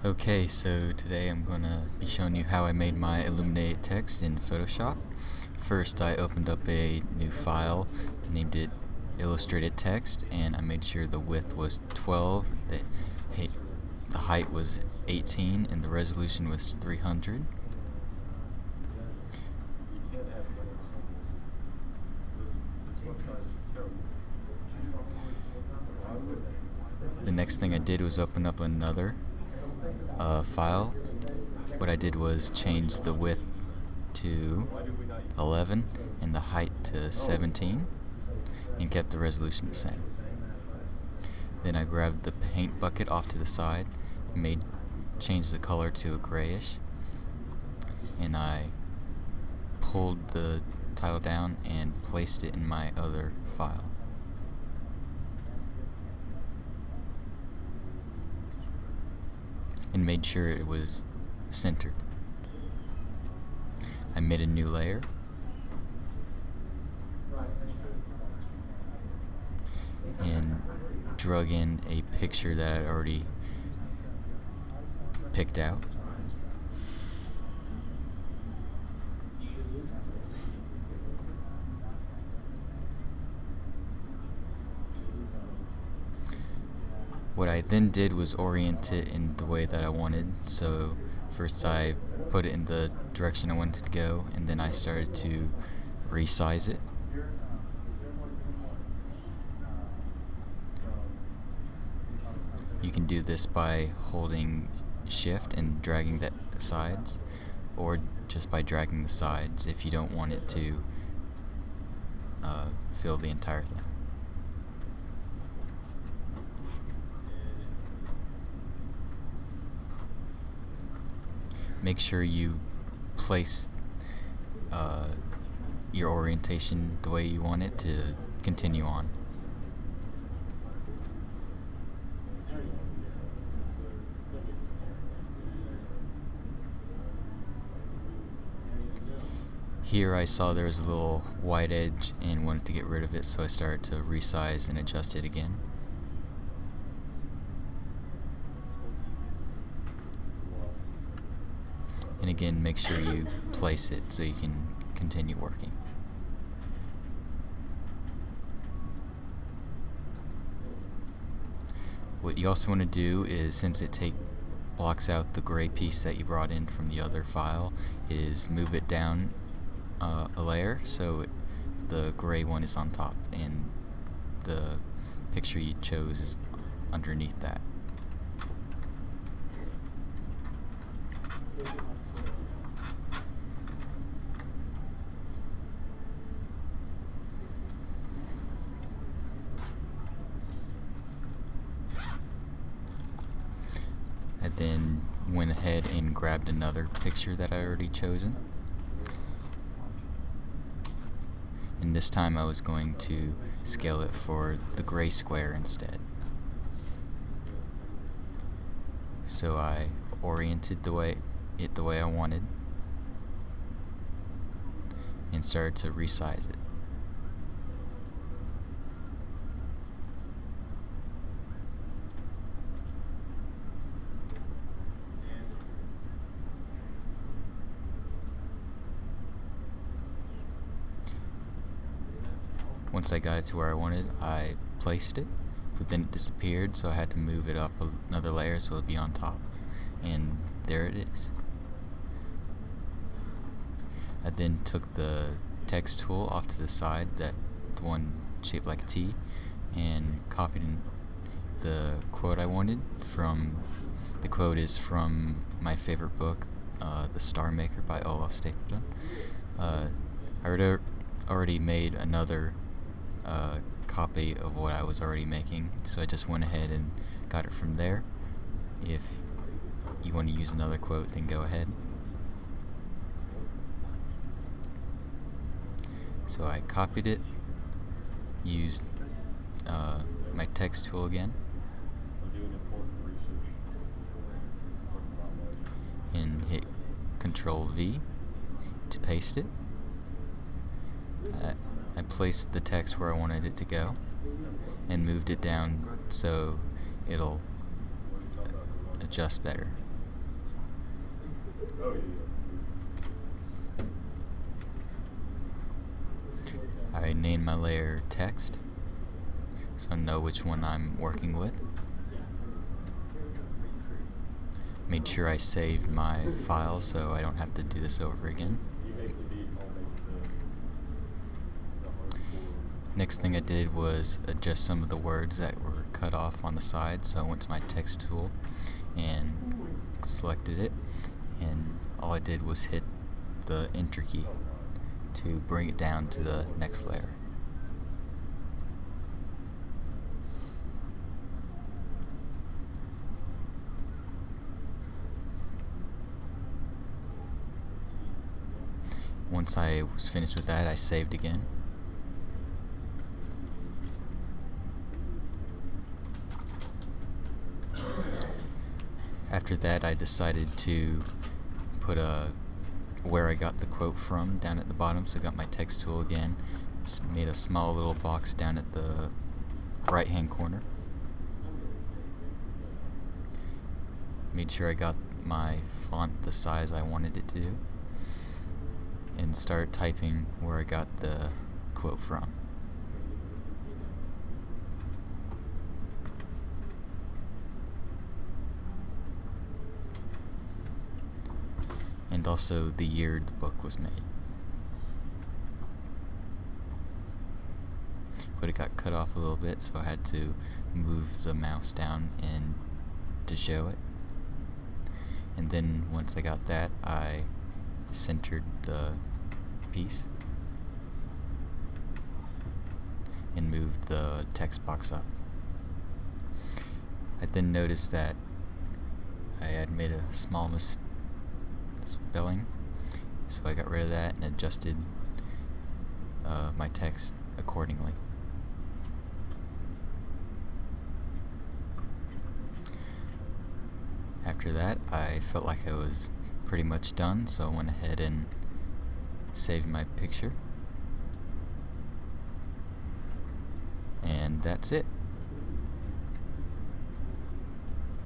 Okay, so today I'm going to be showing you how I made my illuminated text in Photoshop. First, I opened up a new file, named it Illustrated Text, and I made sure the width was 12, the height was 18, and the resolution was 300. The next thing I did was open up another file. What I did was change the width to 11 and the height to 17 and kept the resolution the same. Then I grabbed the paint bucket off to the side, changed the color to a grayish, and I pulled the title down and placed it in my other file. And made sure it was centered. I made a new layer and drug in a picture that I'd already picked out. What I then did was orient it in the way that I wanted. So first I put it in the direction I wanted to go, and then I started to resize it. You can do this by holding shift and dragging the sides, or just by dragging the sides if you don't want it to fill the entire thing. Make sure you place your orientation the way you want it to continue on. Here I saw there was a little white edge and wanted to get rid of it, so I started to resize and adjust it again. And again, make sure you place it so you can continue working. What you also want to do is, since it blocks out the gray piece that you brought in from the other file, is move it down a layer so the gray one is on top and the picture you chose is underneath that. I then went ahead and grabbed another picture that I already chosen, and this time I was going to scale it for the gray square instead. So I oriented the way I wanted and started to resize it. Once I got it to where I wanted, I placed it, but then it disappeared, so I had to move it up another layer so it'll be on top. And there it is. I then took the text tool off to the side, that one shaped like a T, and copied in the quote I wanted from. The quote is from my favorite book, The Star Maker by Olaf Stapledon. I already made another copy of what I was already making, so I just went ahead and got it from there. If you want to use another quote, then go ahead. So I copied it, used my text tool again, and hit Control V to paste it. I placed the text where I wanted it to go and moved it down so it'll adjust better. I named my layer text, so I know which one I'm working with. Made sure I saved my file so I don't have to do this over again. Next thing I did was adjust some of the words that were cut off on the side, so I went to my text tool and selected it, and all I did was hit the Enter key to bring it down to the next layer. Once I was finished with that, I saved again. After that, I decided to put where I got the quote from down at the bottom, so I got my text tool again, just made a small little box down at the right hand corner, made sure I got my font the size I wanted it to do, and started typing where I got the quote from. And also the year the book was made. But it got cut off a little bit, so I had to move the mouse down and to show it. And then once I got that, I centered the piece and moved the text box up. I then noticed that I had made a small spelling, so I got rid of that and adjusted my text accordingly. After that, I felt like I was pretty much done, so I went ahead and saved my picture, and that's it.